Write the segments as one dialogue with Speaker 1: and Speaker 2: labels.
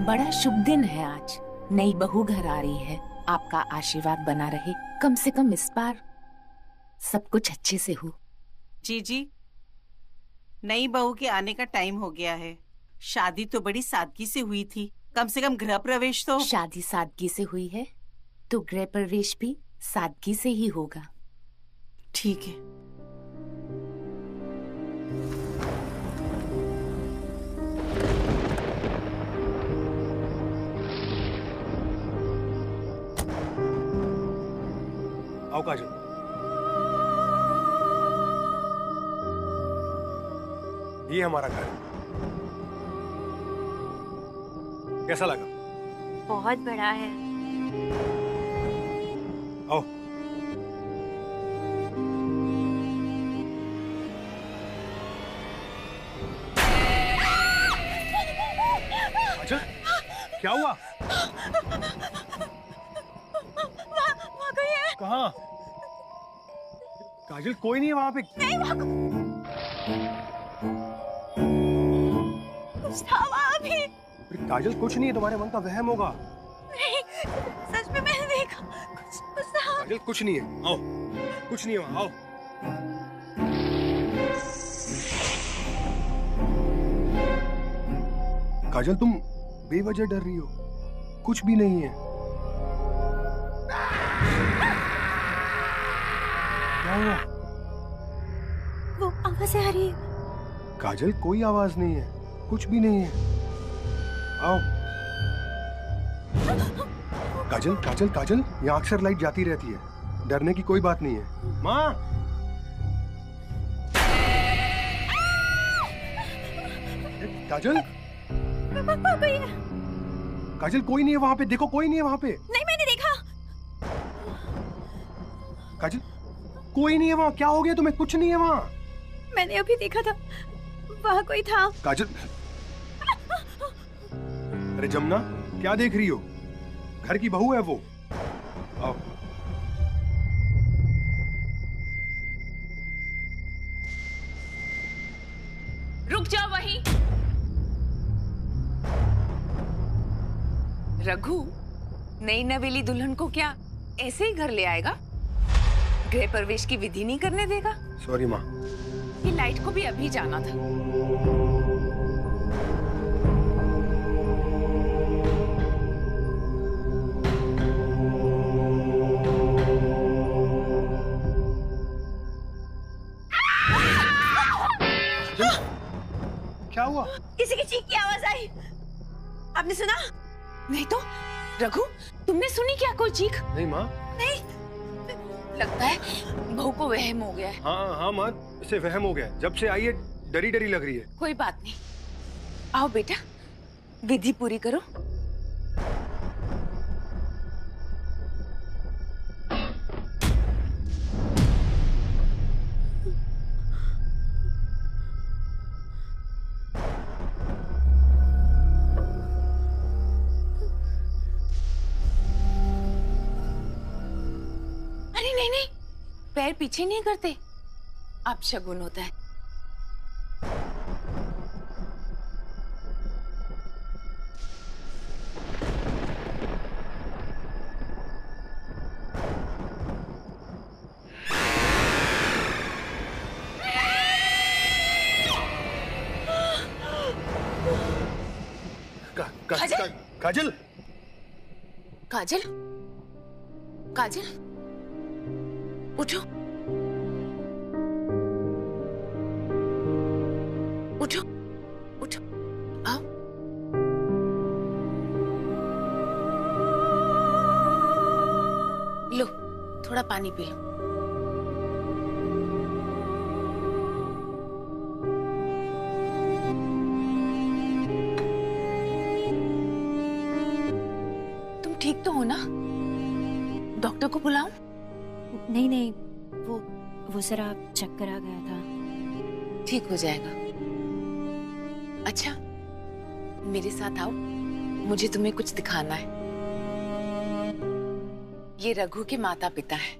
Speaker 1: बड़ा शुभ दिन है आज। नई बहू घर आ रही है। आपका आशीर्वाद बना रहे, कम से कम इस बार सब कुछ अच्छे से हो।
Speaker 2: जी, नई बहू के आने का टाइम हो गया है। शादी तो बड़ी सादगी से हुई थी, कम से कम गृह प्रवेश तो।
Speaker 1: शादी सादगी से हुई है तो गृह प्रवेश भी सादगी से ही होगा।
Speaker 2: ठीक है।
Speaker 3: आओ काजल। ये हमारा घर। कैसा लगा?
Speaker 4: बहुत बड़ा है।
Speaker 3: आओ। काजल, क्या हुआ?
Speaker 4: वहाँ कोई है।
Speaker 3: कहाँ? काजल, कोई नहीं है वहां पे।
Speaker 4: नहीं, वहाँ कुछ था वहाँ भी।
Speaker 3: काजल, कुछ नहीं है, तुम्हारे मन का वहम होगा।
Speaker 4: नहीं, सच में मैंने देखा कुछ था।
Speaker 3: काजल, कुछ नहीं है, आओ। कुछ नहीं है वहां, आओ। काजल, तुम बेवजह डर रही हो, कुछ भी नहीं है। क्या हुआ?
Speaker 4: वो आवाज़ आ रही है।
Speaker 3: काजल, कोई आवाज नहीं है, कुछ भी नहीं है, आओ। काजल काजल काजल, यहाँ अक्सर लाइट जाती रहती है, डरने की कोई बात नहीं है। माँ, काजल। काजल, कोई नहीं है वहां पे, देखो कोई नहीं है वहां पे।
Speaker 4: नहीं, मैंने देखा।
Speaker 3: काजल, कोई नहीं है वहां, क्या हो गया तुम्हें? कुछ नहीं है वहां।
Speaker 4: मैंने अभी देखा था, वहाँ कोई था।
Speaker 3: काजल, अरे जमुना, क्या देख रही हो? घर की बहू है वो। आओ।
Speaker 1: रुक जाओ वहीं। रघु, नई नवेली दुल्हन को क्या ऐसे ही घर ले आएगा? गृह प्रवेश की विधि नहीं करने देगा?
Speaker 3: सॉरी माँ।
Speaker 1: ये लाइट को भी अभी जाना था।
Speaker 3: क्या हुआ?
Speaker 4: किसी की चीख की आवाज आई। आपने सुना?
Speaker 1: नहीं तो रघु, तुमने सुनी क्या कोई चीख?
Speaker 3: नहीं माँ।
Speaker 4: नहीं,
Speaker 1: लगता है बहू को वहम हो गया है।
Speaker 3: हाँ हाँ माँ, इसे वहम हो गया, जब से आई है डरी डरी लग रही है।
Speaker 1: कोई बात नहीं, आओ बेटा, विधि पूरी करो। अरे नहीं नहीं, पैर पीछे नहीं करते, अब शगुन होता है।
Speaker 3: काजल, काजल,
Speaker 1: काजल, काजल, उठो, उठो, उठो, आओ। लो, थोड़ा पानी पी लो। तुम ठीक तो हो ना? डॉक्टर को बुलाऊं?
Speaker 4: नहीं नहीं, वो जरा चक्कर आ गया था।
Speaker 1: ठीक हो जाएगा। अच्छा, मेरे साथ आओ, मुझे तुम्हें कुछ दिखाना है। ये रघु के माता पिता है,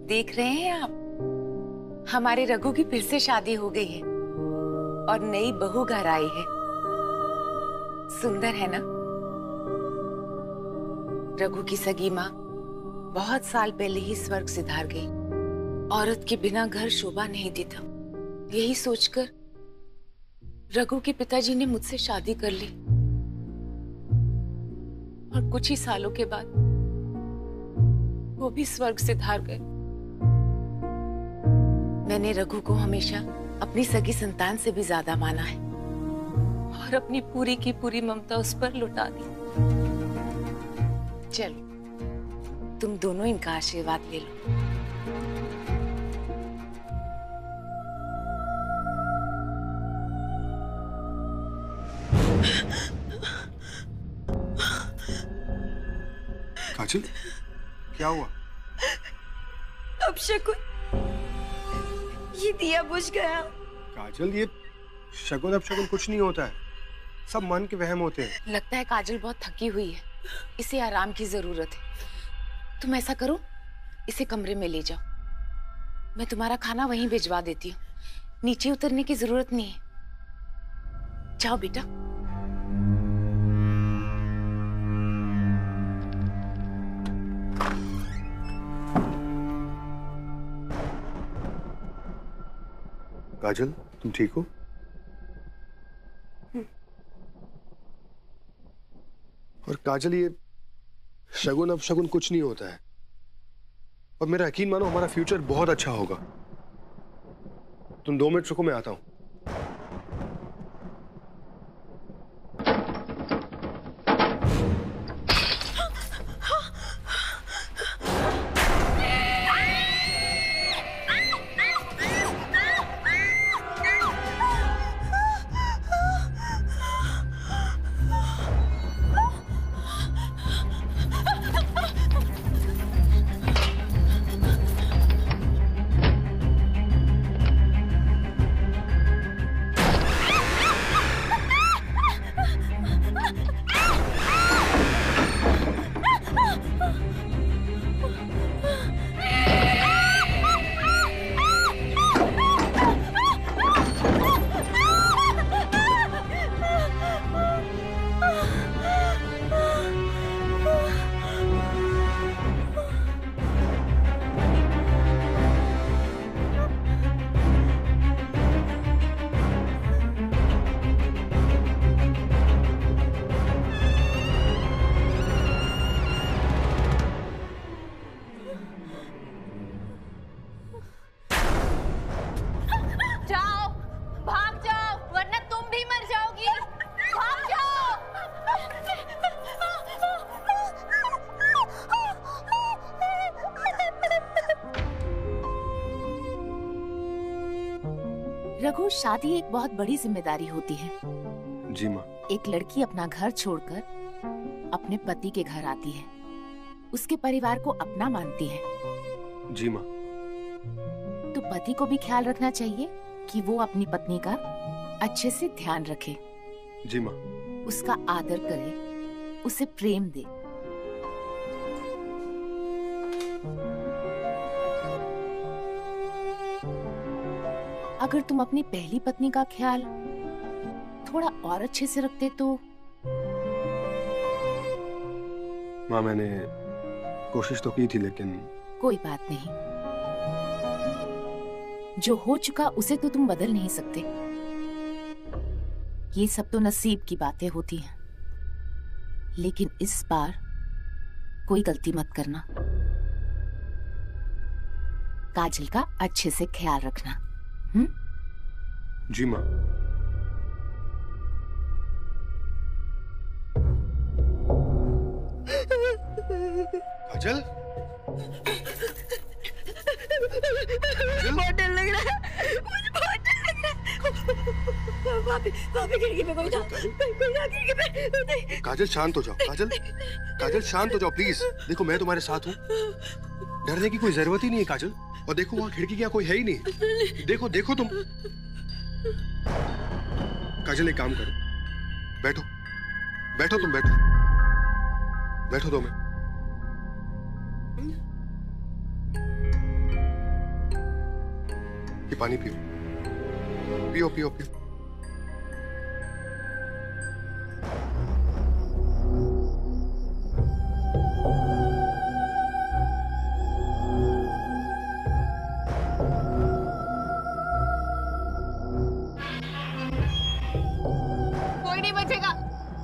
Speaker 1: देख रहे हैं आप? हमारे रघु की फिर से शादी हो गई है और नई बहू घर आई है। सुंदर है ना? रघु की सगी माँ बहुत साल पहले ही स्वर्ग सिधार गई। औरत के बिना घर शोभा नहीं देता। यही सोचकर रघु के पिताजी ने मुझसे शादी कर ली और कुछ ही सालों के बाद वो भी स्वर्ग सिधार गए। मैंने रघु को हमेशा अपनी सगी संतान से भी ज्यादा माना है और अपनी पूरी की पूरी ममता उस पर लुटा दी। चलो तुम दोनों इनका आशीर्वाद ले लो।
Speaker 3: काजल, क्या हुआ?
Speaker 4: अब शकुन, ये दिया बुझ गया।
Speaker 3: काजल, ये शगुन अपशगुन कुछ नहीं होता है, सब मन के वहम होते हैं।
Speaker 1: लगता है काजल बहुत थकी हुई है, इसे आराम की जरूरत है। तुम ऐसा करो, इसे कमरे में ले जाओ, मैं तुम्हारा खाना वहीं भिजवा देती हूँ। नीचे उतरने की जरूरत नहीं है। जाओ बेटा।
Speaker 3: काजल, तुम ठीक हो? और काजल, ये शगुन अपशगुन कुछ नहीं होता है और मेरा यकीन मानो हमारा फ्यूचर बहुत अच्छा होगा। तुम 2 मिनट रुको, मैं आता हूं।
Speaker 1: रघु, शादी एक बहुत बड़ी जिम्मेदारी होती है।
Speaker 3: जी माँ।
Speaker 1: एक लड़की अपना घर छोड़कर अपने पति के घर आती है, उसके परिवार को अपना मानती है।
Speaker 3: जी माँ।
Speaker 1: तो पति को भी ख्याल रखना चाहिए कि वो अपनी पत्नी का अच्छे से ध्यान रखे।
Speaker 3: जी माँ।
Speaker 1: उसका आदर करे, उसे प्रेम दे। अगर तुम अपनी पहली पत्नी का ख्याल थोड़ा और अच्छे से रखते तो।
Speaker 3: माँ, मैंने कोशिश तो की थी, लेकिन
Speaker 1: कोई बात नहीं, जो हो चुका उसे तो तुम बदल नहीं सकते। ये सब तो नसीब की बातें होती हैं, लेकिन इस बार कोई गलती मत करना। काजल का अच्छे से ख्याल रखना।
Speaker 3: जी माँ। काजल,
Speaker 4: बहुत डर लग रहा है, मुझे बहुत डर लग रहा है। भाभी खिड़की पे कोई था, खिड़की पे।
Speaker 3: काजल शांत हो जाओ। काजल, काजल शांत हो जाओ प्लीज। देखो, मैं तुम्हारे साथ हूँ, डरने की कोई जरूरत ही नहीं है काजल। और देखो, वहाँ खिड़की क्या कोई है ही नहीं। देखो देखो तुम। काजल, एक काम करो, बैठो बैठो, तुम बैठो बैठो 2 मिनट। ये पानी पियो, पियो पियो पियो।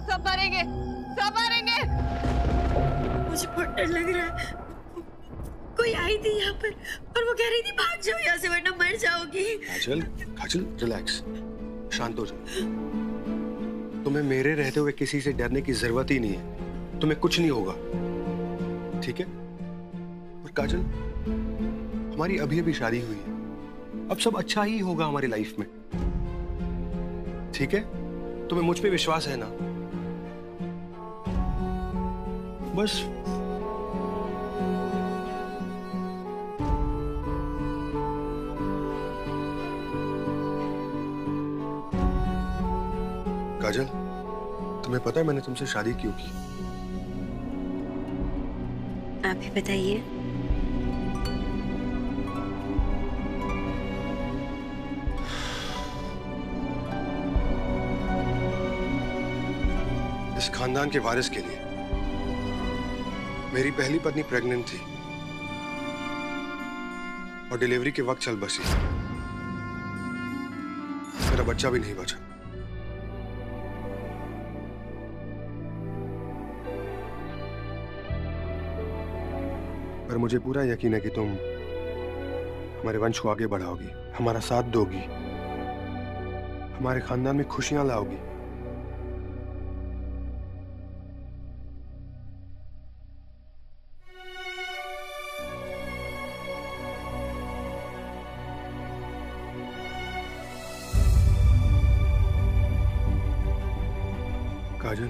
Speaker 1: सब मरेंगे, सब मरेंगे।
Speaker 4: मुझे बहुत डर लग रहा है। कोई आई थी यहाँ पर और वो कह रही थी भाग जाओ यहाँ से वरना मर जाओगी।
Speaker 3: काजल, काजल रिलैक्स, शांत हो जाओ। तुम्हें मेरे रहते हुए किसी से डरने की जरूरत ही नहीं है। तुम्हें कुछ नहीं होगा, ठीक है? और काजल, हमारी अभी अभी शादी हुई है, अब सब अच्छा ही होगा हमारी लाइफ में, ठीक है? तुम्हें मुझ पे विश्वास है ना? बस काजल, तुम्हें पता है मैंने तुमसे शादी क्यों की?
Speaker 4: आप ही बताइए।
Speaker 3: इस खानदान के वारिस के लिए। मेरी पहली पत्नी प्रेग्नेंट थी और डिलीवरी के वक्त चल बसी। मेरा बच्चा भी नहीं बचा। पर मुझे पूरा यकीन है कि तुम हमारे वंश को आगे बढ़ाओगी, हमारा साथ दोगी, हमारे खानदान में खुशियां लाओगी। काजल,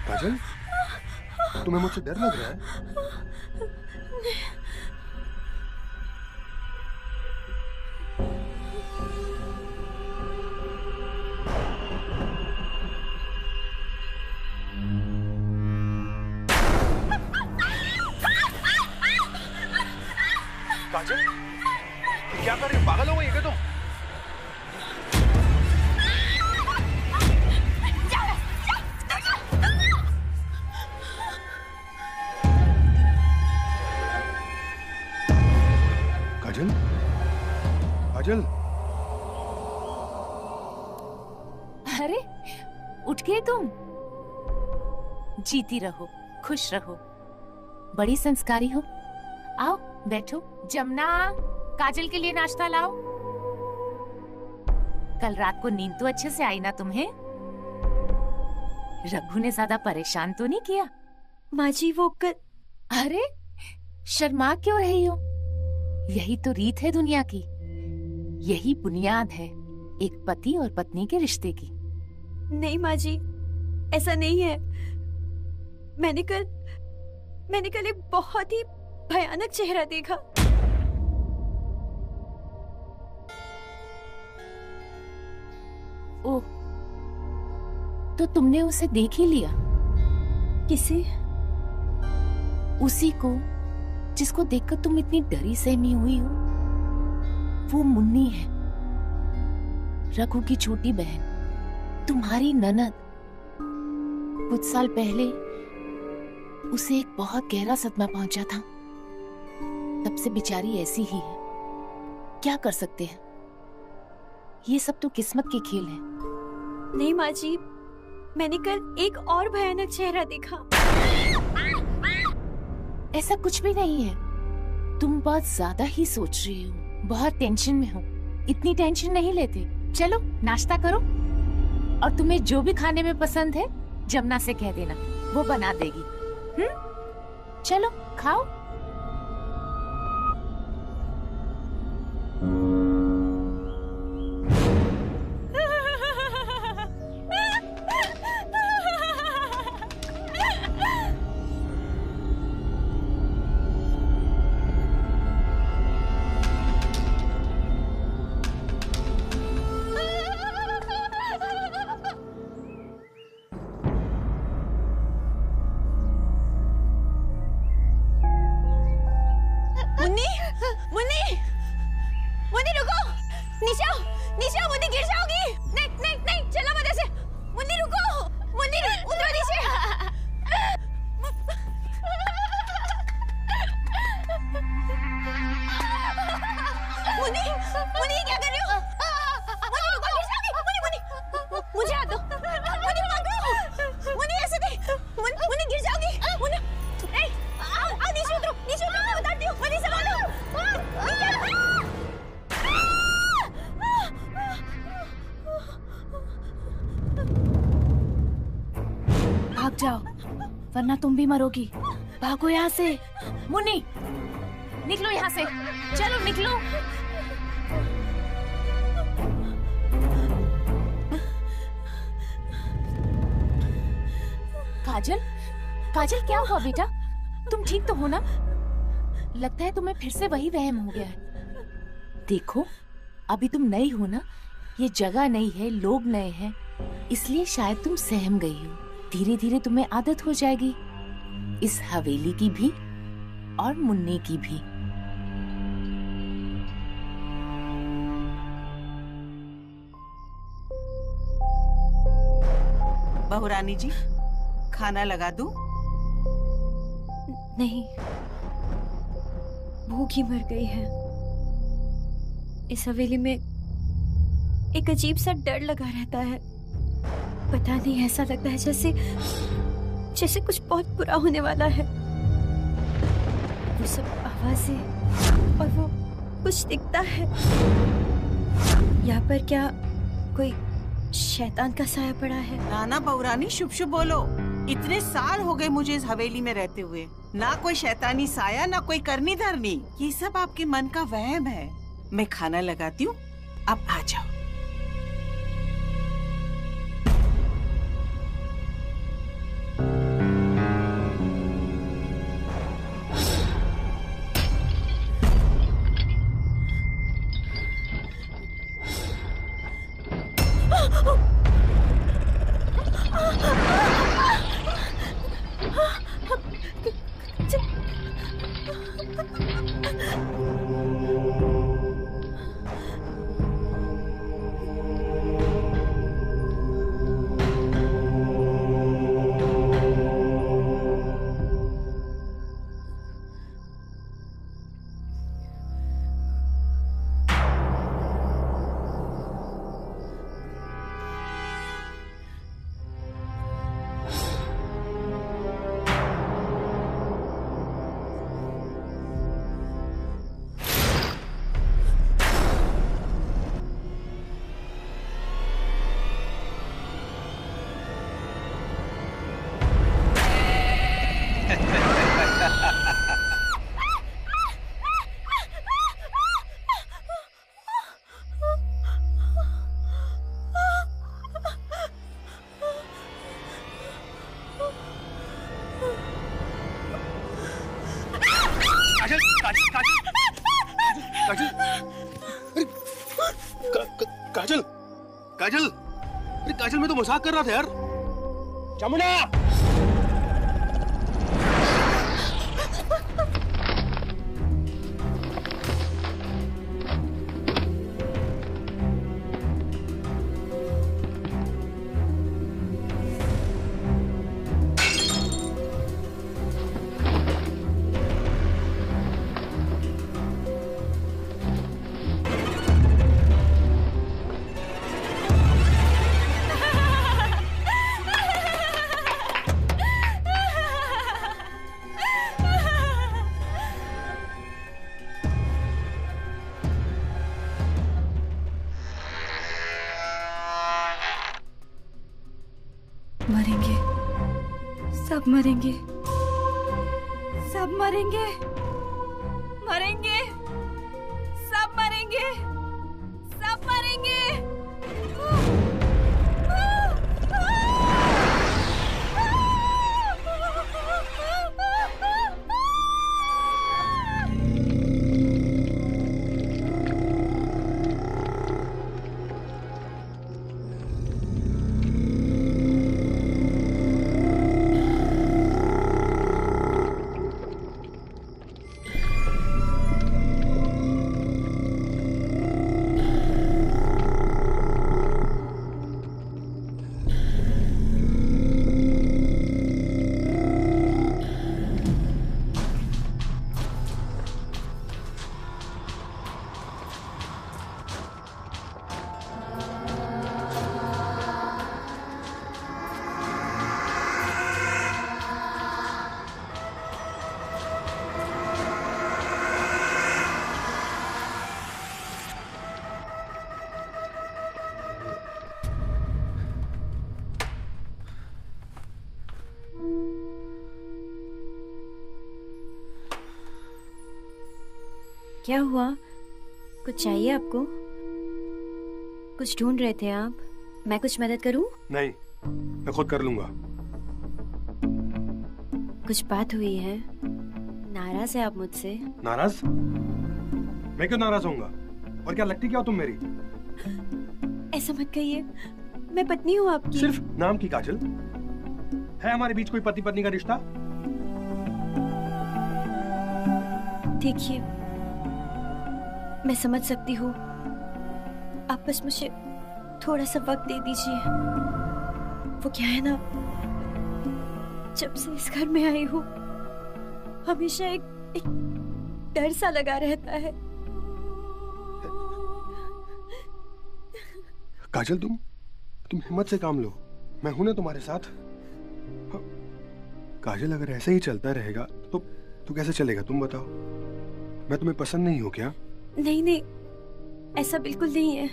Speaker 3: काजल, तुम्हें मुझसे डर लग रहा है? काजल, क्या कर रही हो? पागल हो गई है क्या तुम? काजल, काजल,
Speaker 1: अरे उठ गए तुम। जीती रहो, खुश रहो, बड़ी संस्कारी हो। आओ बैठो। जमुना, काजल के लिए नाश्ता लाओ। कल रात को नींद तो अच्छे से आई ना तुम्हें? रघु ने ज्यादा परेशान तो नहीं किया?
Speaker 4: माँ जी वो कल।
Speaker 1: अरे शर्मा क्यों रही हो? यही तो रीत है दुनिया की, यही बुनियाद है एक पति और पत्नी के रिश्ते की।
Speaker 4: नहीं माँ जी, ऐसा नहीं है। मैंने कल एक बहुत ही भयानक चेहरा देखा।
Speaker 1: ओह, तो तुमने उसे देख ही लिया?
Speaker 4: किसे?
Speaker 1: उसी को जिसको देखकर तुम इतनी डरी सहमी हुई हो। वो मुन्नी है, रघु की छोटी बहन, तुम्हारी ननद। कुछ साल पहले उसे एक बहुत गहरा सदमा पहुंचा था, तब से बेचारी ऐसी ही है। क्या कर सकते हैं, ये सब तो किस्मत के खेल है।
Speaker 4: नहीं माँ जी, मैंने कल एक और भयानक चेहरा देखा।
Speaker 1: ऐसा कुछ भी नहीं है, तुम बहुत ज्यादा ही सोच रही हो, बहुत टेंशन में हो। इतनी टेंशन नहीं लेते। चलो नाश्ता करो, और तुम्हें जो भी खाने में पसंद है जमुना से कह देना, वो बना देगी। चलो खाओ।
Speaker 4: मुन्नी, मुन्नी ये क्या कर रही हो? मुन्नी रुको, गिर जाओगी। मुन्नी, मुन्नी, मुझे हाथ दो। मुन्नी पकड़ो। मुन्नी ऐसे नहीं। मुन्नी गिर जाओगी। मुन्नी, नहीं, आओ नीचे उतरो, मैं बताती हूँ। मुन्नी संभालो।
Speaker 1: भाग जाओ वरना तुम भी मरोगी। भागो यहाँ से। मुन्नी निकलो यहाँ से, चलो निकलो। काजल, काजल क्या हुआ बेटा? तुम ठीक तो हो ना? लगता है तुम्हें फिर से वही वहम हो गया है। देखो अभी तुम नई हो ना, ये जगह नई है, लोग नए हैं, इसलिए शायद तुम सहम गई हो। धीरे धीरे तुम्हें आदत हो जाएगी, इस हवेली की भी और मुन्ने की भी।
Speaker 2: बहुरानी जी, खाना लगा दूं?
Speaker 4: नहीं, भूख ही मर गई है। इस हवेली में एक अजीब सा डर लगा रहता है। पता नहीं, ऐसा लगता है जैसे कुछ बहुत बुरा होने वाला है। वो सब आवाजें और वो कुछ दिखता है। यहाँ पर क्या कोई शैतान का साया पड़ा है?
Speaker 2: नाना बहुरानी, शुभ शुभ बोलो। इतने साल हो गए मुझे इस हवेली में रहते हुए, ना कोई शैतानी साया, ना कोई करनी धरनी। ये सब आपके मन का वहम है। मैं खाना लगाती हूँ, अब आ जाओ।
Speaker 3: काजल, काजल, अरे काजल, मैं तो मजाक कर रहा था यार। चामुंडा!
Speaker 4: मरेंगे, सब मरेंगे, सब मरेंगे, मरेंगे, सब मरेंगे, सब मरेंगे। क्या हुआ? कुछ चाहिए आपको? कुछ ढूंढ रहे थे आप? मैं कुछ मदद करूं?
Speaker 3: नहीं, मैं खुद कर लूंगा।
Speaker 4: कुछ बात हुई है? नाराज है आप मुझसे?
Speaker 3: नाराज? मैं क्यों नाराज होऊंगा? और क्या लगती क्या हो तुम मेरी?
Speaker 4: ऐसा मत कहिए, मैं पत्नी हूँ आपकी।
Speaker 3: सिर्फ नाम की काजल? है हमारे बीच कोई पति पत्नी का रिश्ता?
Speaker 4: देखिए, मैं समझ सकती हूँ, आप बस मुझे थोड़ा सा वक्त दे दीजिए। वो क्या है ना, जब से इस घर में आई हूँ हमेशा एक डर सा लगा रहता है।
Speaker 3: काजल, तुम हिम्मत से काम लो, मैं हूं ना तुम्हारे साथ। काजल, अगर ऐसे ही चलता रहेगा तो कैसे चलेगा? तुम बताओ। मैं तुम्हें पसंद नहीं हूं क्या?
Speaker 4: नहीं नहीं, ऐसा बिल्कुल नहीं है।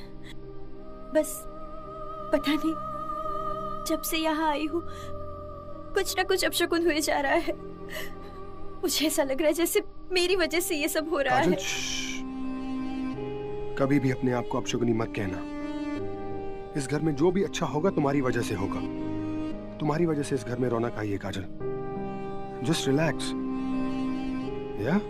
Speaker 4: बस पता नहीं, जब से यहाँ आई हूँ कुछ ना कुछ अपशकुन हुए जा रहा है। मुझे ऐसा लग रहा है जैसे मेरी वजह से ये सब हो रहा
Speaker 3: काजल,
Speaker 4: है।
Speaker 3: कभी भी अपने आप को अपशकुनी मत कहना। इस घर में जो भी अच्छा होगा तुम्हारी वजह से होगा। तुम्हारी वजह से इस घर में रौनक आई है काजल। Just relax. या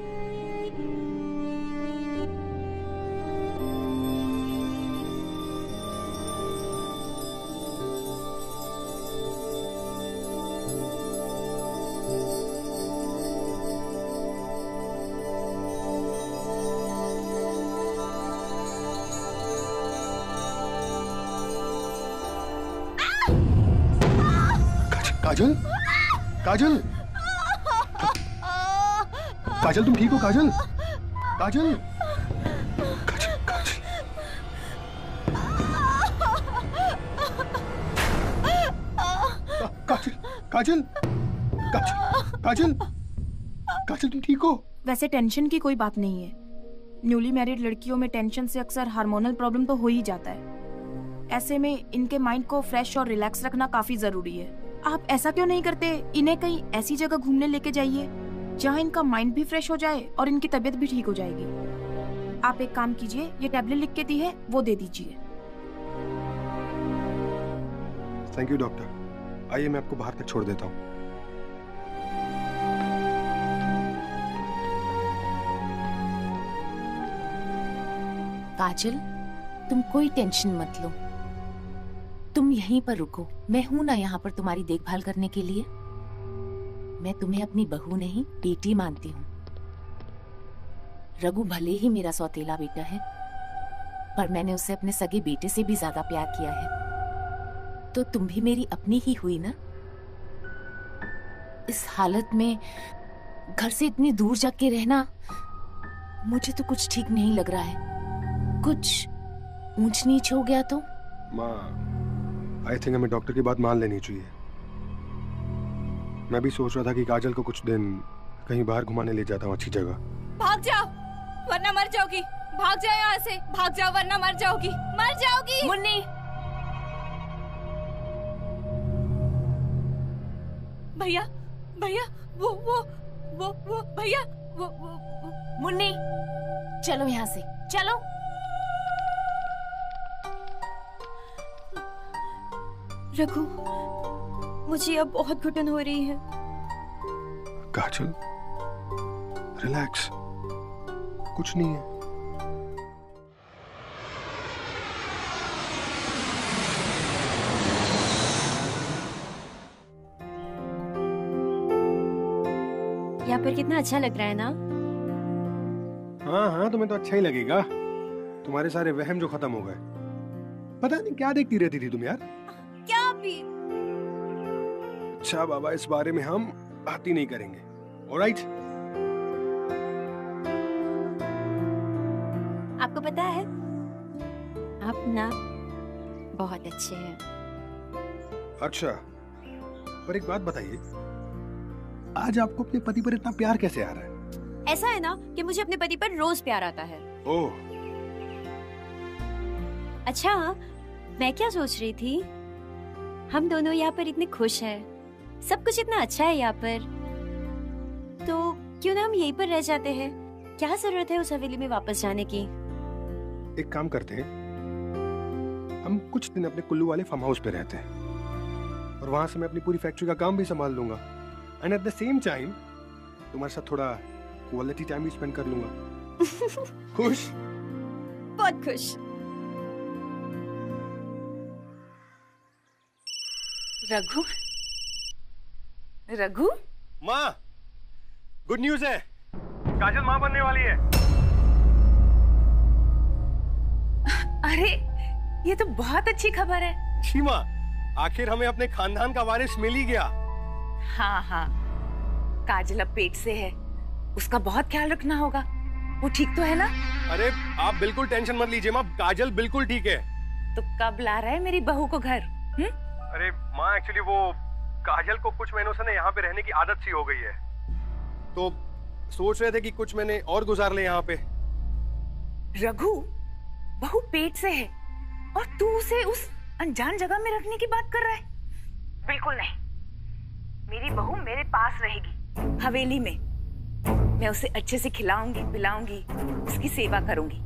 Speaker 3: काजल, काजल, काजल, तुम ठीक हो? काजल, काजल, काजल, काजल, काजल, काजल, काजल, काजल, तुम ठीक हो?
Speaker 5: वैसे टेंशन की कोई बात नहीं है। न्यूली मैरिड लड़कियों में टेंशन से अक्सर हार्मोनल प्रॉब्लम तो हो ही जाता है। ऐसे में इनके माइंड को फ्रेश और रिलैक्स रखना काफी जरूरी है। आप ऐसा क्यों नहीं करते, इन्हें कहीं ऐसी जगह घूमने लेके जाइए जहाँ इनका माइंड भी फ्रेश हो जाए और इनकी तबीयत भी ठीक हो जाएगी। आप एक काम कीजिए, ये टैबलेट लिख के दी है वो दे दीजिए।
Speaker 3: Thank you doctor. आइए मैं आपको बाहर तक छोड़ देता हूँ।
Speaker 1: काजल, तुम कोई टेंशन मत लो, तुम यहीं पर रुको। मैं हूं ना यहाँ पर तुम्हारी देखभाल करने के लिए। मैं तुम्हें अपनी बहू नहीं बेटी मानती हूँ। रघु भले ही मेरा सौतेला बेटा है, पर मैंने उसे अपने सगे बेटे से भी ज्यादा प्यार किया है। तो तुम भी मेरी अपनी ही हुई ना। इस हालत में घर से इतनी दूर जाके रहना मुझे तो कुछ ठीक नहीं लग रहा है। कुछ ऊंच नीच हो गया तो?
Speaker 3: माँ, आई थिंक हमें डॉक्टर की बात मान लेनी चाहिए। मैं भी सोच रहा था कि काजल को कुछ दिन कहीं बाहर घुमाने ले जाता हूँ, अच्छी जगह।
Speaker 6: भाग जाओ वरना मर जाओगी। भाग जाओ यहाँ से, भाग जाओ वरना मर जाओगी, मर जाओगी।
Speaker 1: मुन्नी,
Speaker 6: भैया, भैया, वो भैया, वो
Speaker 1: मुन्नी, चलो यहाँ से, चलो।
Speaker 4: रघु, मुझे अब बहुत घुटन हो रही है।
Speaker 3: काजल, रिलैक्स, कुछ नहीं है।
Speaker 4: यहाँ पर कितना अच्छा लग रहा है ना?
Speaker 3: हाँ हाँ, तुम्हें तो अच्छा ही लगेगा। तुम्हारे सारे वहम जो खत्म हो गए। पता नहीं क्या देखती रहती थी तुम यार।
Speaker 6: क्या भी?
Speaker 3: अच्छा बाबा, इस बारे में हम बात ही नहीं करेंगे। ऑलराइट?
Speaker 4: आपको पता है, आप ना बहुत अच्छे हैं।
Speaker 3: अच्छा, पर एक बात बताइए, आज आपको अपने पति पर इतना प्यार कैसे आ रहा है?
Speaker 4: ऐसा है ना कि मुझे अपने पति पर रोज प्यार आता है।
Speaker 3: ओह,
Speaker 4: अच्छा, मैं क्या सोच रही थी, हम दोनों यहाँ पर इतने खुश हैं, सब कुछ इतना अच्छा है यहाँ पर, तो क्यों ना हम यहीं पर रह जाते हैं। क्या जरूरत है उस हवेली में वापस जाने की?
Speaker 3: एक काम करते हैं, हम कुछ दिन अपने कुल्लू वाले फार्म हाउस पे रहते हैं और वहां से मैं अपनी पूरी फैक्ट्री का काम भी संभाल लूंगा and at the same time तुम्हारे साथ थोड़ा क्वालिटी टाइम भी स्पेंड कर लूंगा। खुश?
Speaker 4: बहुत खुश।
Speaker 1: रघु, रघु,
Speaker 3: माँ, गुड न्यूज है, काजल माँ बनने वाली है।
Speaker 1: अरे ये तो बहुत अच्छी खबर है।
Speaker 3: जी माँ, आखिर हमें अपने खानदान का वारिस मिल ही गया।
Speaker 1: हाँ हाँ, काजल अब पेट से है, उसका बहुत ख्याल रखना होगा। वो ठीक तो है ना?
Speaker 3: अरे आप बिल्कुल टेंशन मत लीजिए माँ, काजल बिल्कुल ठीक है।
Speaker 1: तो कब ला रहा है मेरी बहू को घर?
Speaker 3: अरे माँ, एक्चुअली वो काजल को कुछ महीनों से ना यहाँ पे रहने की आदत सी हो गई है, तो सोच रहे थे कि कुछ महीने और गुजार ले यहाँ पे।
Speaker 1: रघु, बहू पेट से है और तू उसे उस अनजान जगह में रखने की बात कर रहा है? बिल्कुल नहीं, मेरी बहू मेरे पास रहेगी, हवेली में। मैं उसे अच्छे से खिलाऊंगी, पिलाऊंगी, उसकी सेवा करूंगी।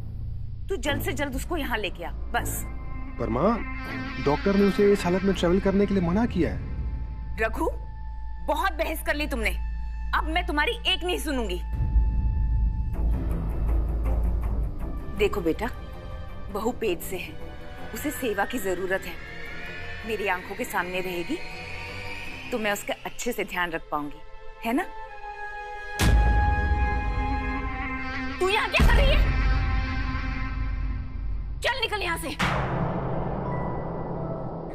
Speaker 1: तू जल्द से जल्द उसको यहाँ लेके आ, बस।
Speaker 3: पर माँ, डॉक्टर ने उसे इस हालत में ट्रेवल करने के लिए मना किया है।
Speaker 1: रघु, बहुत बहस कर ली तुमने, अब मैं तुम्हारी एक नहीं सुनूंगी। देखो बेटा, बहू पेट से है, उसे सेवा की जरूरत है। मेरी आंखों के सामने रहेगी तो मैं उसका अच्छे से ध्यान रख पाऊंगी, है ना? तू यहाँ क्या कर रही है? चल निकल यहाँ से।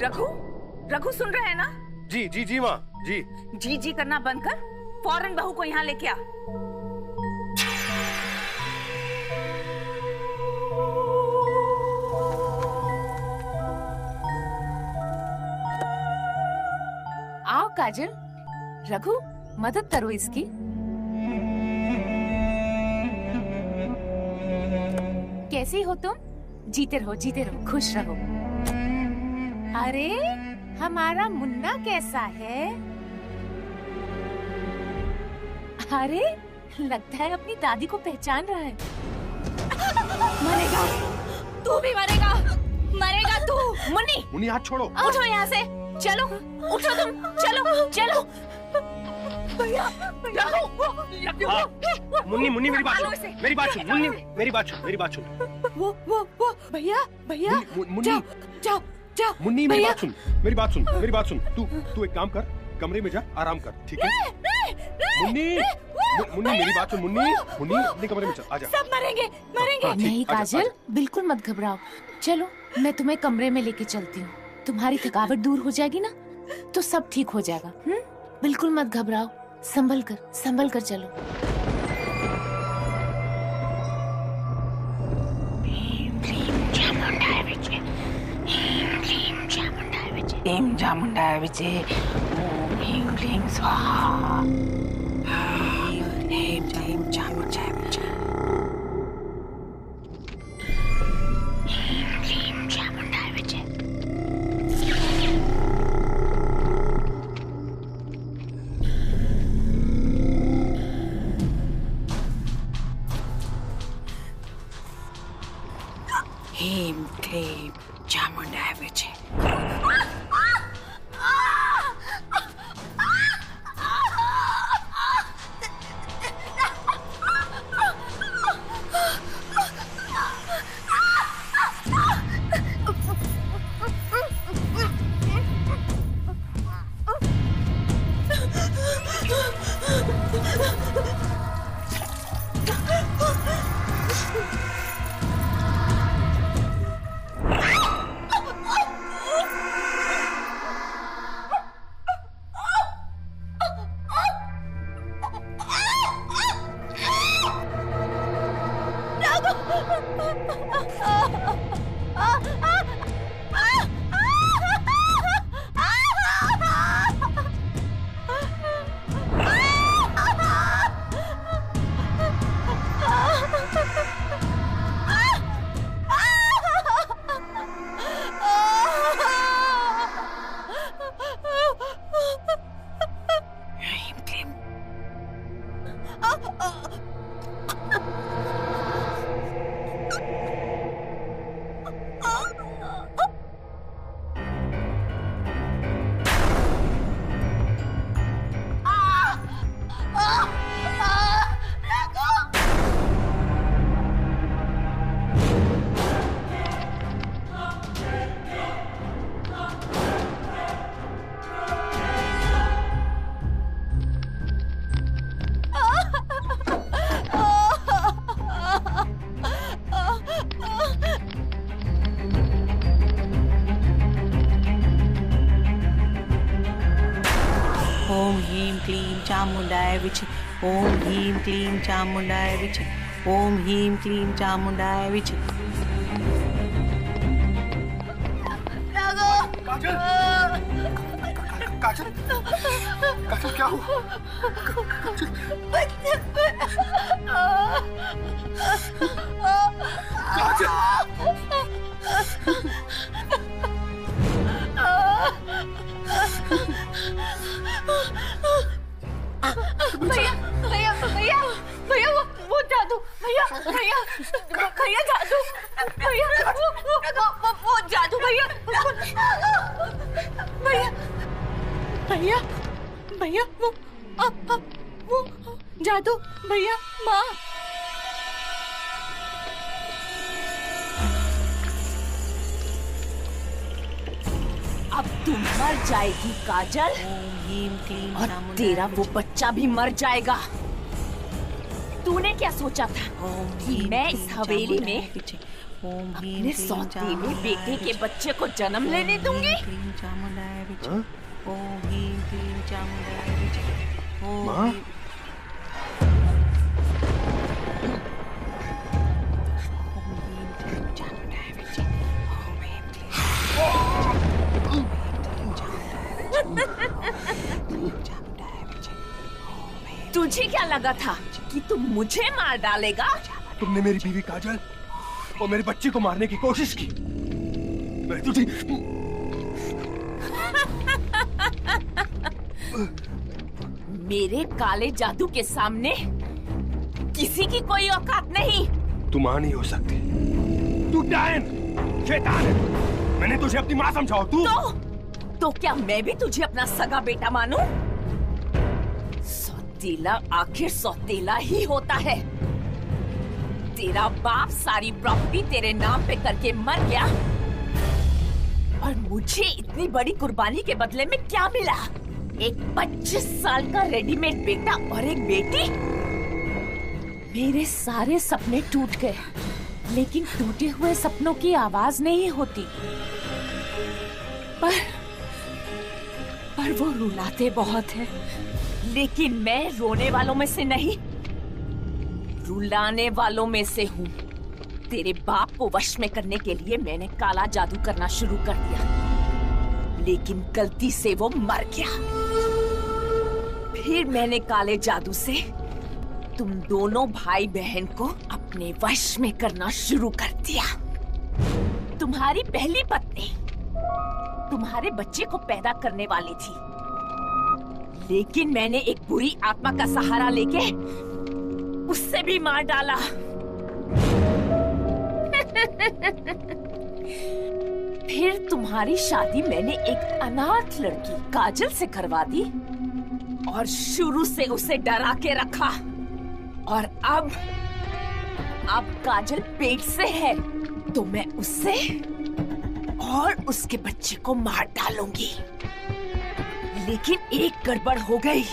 Speaker 1: रघु, रघु सुन रहा है ना?
Speaker 3: जी जी जी माँ, जी।
Speaker 1: जी जी करना बंद कर, फौरन बहू को यहाँ लेके आ। आओ काजल, रघु मदद करो इसकी। कैसी हो तुम? जीते रहो, खुश रहो। अरे हमारा मुन्ना कैसा है? अरे लगता है अपनी दादी को पहचान रहा है।
Speaker 6: मरेगा, तू भी मरेगा, मरेगा तू।
Speaker 1: मुन्नी,
Speaker 3: मुन्नी हाथ छोड़ो।
Speaker 6: उठो यहाँ से, चलो, उठो तुम, चलो, चलो। भैया,
Speaker 3: मुन्नी, मुन्नी मेरी बात सुन, मेरी बात सुन, मुन्नी मेरी बात सुन, मेरी बात सुन।
Speaker 6: वो भैया,
Speaker 3: मुन्नी,
Speaker 6: जाओ,
Speaker 3: मुन्नी मेरी बात सुन, मेरी बात सुन, मेरी बात सुन। तू एक काम कर, कमरे में जा, आराम कर, ठीक है? मुन्नी, मुन्नी मेरी बात सुन, मुन्नी, अपने कमरे में चल, आजा।
Speaker 6: सब मरेंगे।
Speaker 1: नहीं काजल, बिल्कुल मत घबराओ। चलो मैं तुम्हें कमरे में लेके चलती हूँ, तुम्हारी थकावट दूर हो जाएगी ना, तो सब ठीक हो जाएगा। बिल्कुल मत घबराओ, संभल कर चलो। ह्रीं चामुंडाय विचे, ओम ह्रीं क्लीं स्वाहा। ह्रीं क्लीं चामुंडाय विचे, ह्रीं क्लीं चामुंडाय विचे। ह्रीं क्लीं चामुंडाय विचे।
Speaker 2: ओम ह्रीं क्लीं चामुंडाय विच। ओम ह्रीं क्लीं चामुंडाय विच। ओम ह्रीं क्लीं चामुंडाय विच।
Speaker 3: काजल, काजल, काजल क्या हुआ?
Speaker 6: भैया भैया भैया भैया वो जादू भैया भैया भैया जादू भैया वो जादू भैया भैया भैया भैया वो जादू भैया माँ
Speaker 7: अब तू मर जाएगी काजल और तेरा वो बच्चा भी मर जाएगा। तूने क्या सोचा था कि मैं इस हवेली में अपने सौतेले बेटे के बच्चे को जन्म लेने दूंगी?
Speaker 3: माँ?
Speaker 7: तुझे क्या लगा था कि तुम मुझे मार डालेगा?
Speaker 3: तुमने मेरी बीवी काजल और मेरे बच्चे को मारने की कोशिश की। मैं तुझे
Speaker 7: मेरे काले जादू के सामने किसी की कोई औकात नहीं।
Speaker 3: तू माँ नहीं हो सकती। तू डायन, शैतान है। मैंने तुझे अपनी माँ समझा। तू
Speaker 7: तो क्या मैं भी तुझे अपना सगा बेटा मानूं? सौतेला आखिर सौतेला ही होता है। तेरा बाप सारी प्रॉपर्टी तेरे नाम पे करके मर गया और मुझे इतनी बड़ी कुर्बानी के बदले में क्या मिला? एक 25 साल का रेडीमेड बेटा और एक बेटी। मेरे सारे सपने टूट गए, लेकिन टूटे हुए सपनों की आवाज नहीं होती। पर वो रुलाते बहुत है, लेकिन मैं रोने वालों में से नहीं, रुलाने वालों में से हूँ। तेरे बाप को वश में करने के लिए मैंने काला जादू करना शुरू कर दिया, लेकिन गलती से वो मर गया। फिर मैंने काले जादू से तुम दोनों भाई बहन को अपने वश में करना शुरू कर दिया। तुम्हारी पहली पत्नी तुम्हारे बच्चे को पैदा करने वाली थी, लेकिन मैंने एक बुरी आत्मा का सहारा लेके उससे भी मार डाला। फिर तुम्हारी शादी मैंने एक अनाथ लड़की काजल से करवा दी और शुरू से उसे डरा के रखा। और अब काजल पेट से है, तो मैं उससे और उसके बच्चे को मार डालूंगी। लेकिन एक गड़बड़ हो गई।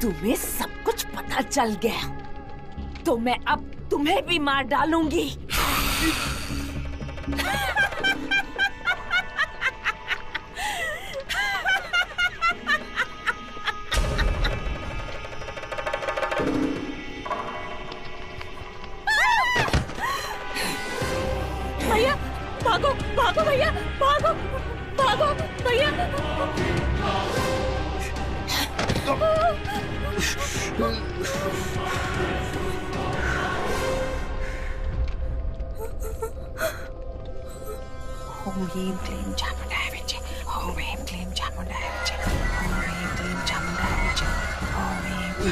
Speaker 7: तुम्हें सब कुछ पता चल गया, तो मैं अब तुम्हें भी मार डालूंगी। भैया भागो भागो भैया भागो भागो भैया।
Speaker 2: ओम ह्रीं क्लीं चामुंडाय विच। ओम ह्रीं क्लीं चामुंडाय विच। ओम ह्रीं क्लीं चामुंडाय विच। ओम ह्रीं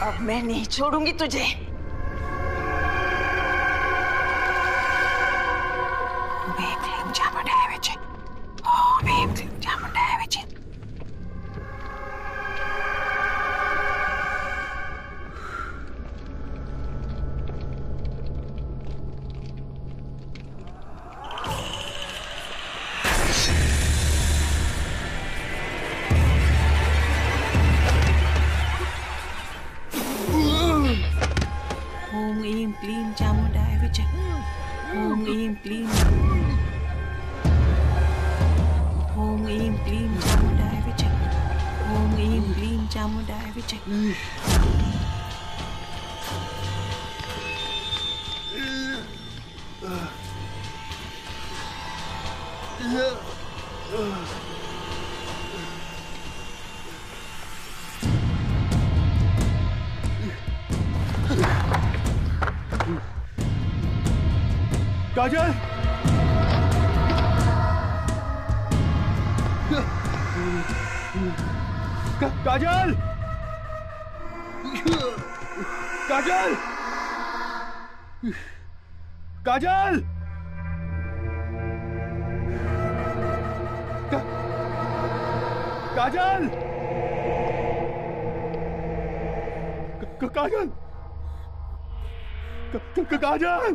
Speaker 7: अब मैं नहीं छोड़ूंगी तुझे।
Speaker 2: ओम ऐं क्लीं चामुंडाय विच। ओम ऐं क्लीं। ओम ऐं क्लीं चामुंडाय विच। ओम ऐं क्लीं चामुंडाय विच।
Speaker 3: काजल, काजल, काजल, काजल, काजल, काजल, काजल।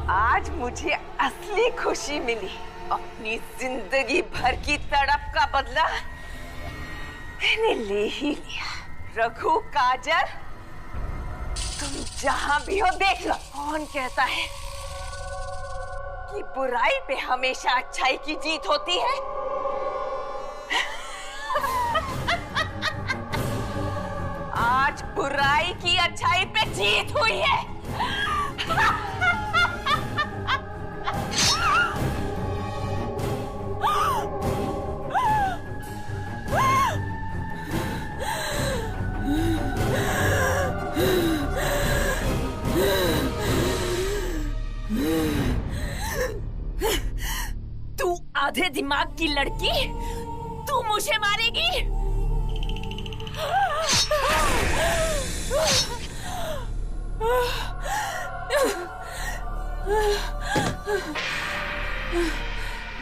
Speaker 7: आज मुझे असली खुशी मिली। अपनी जिंदगी भर की तड़प का बदला मैंने ले ही लिया। रघु, काजल, तुम जहां भी हो देख लो। कौन कहता है कि बुराई पे हमेशा अच्छाई की जीत होती है? आज बुराई की अच्छाई पे जीत हुई है। तू आधे दिमाग की लड़की, तू मुझे मारेगी?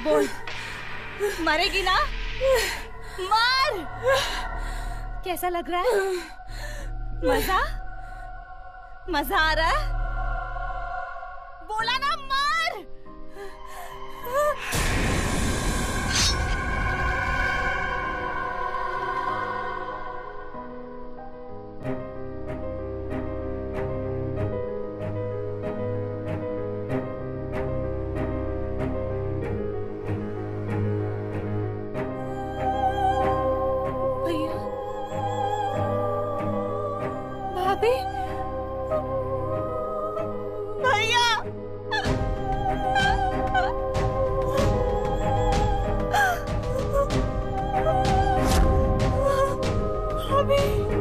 Speaker 6: बोल, मरेगी ना? मार! कैसा लग रहा है? मजा? मजा आ रहा है? बोला ना, मार! भैया, भाभी, भैया, भाभी।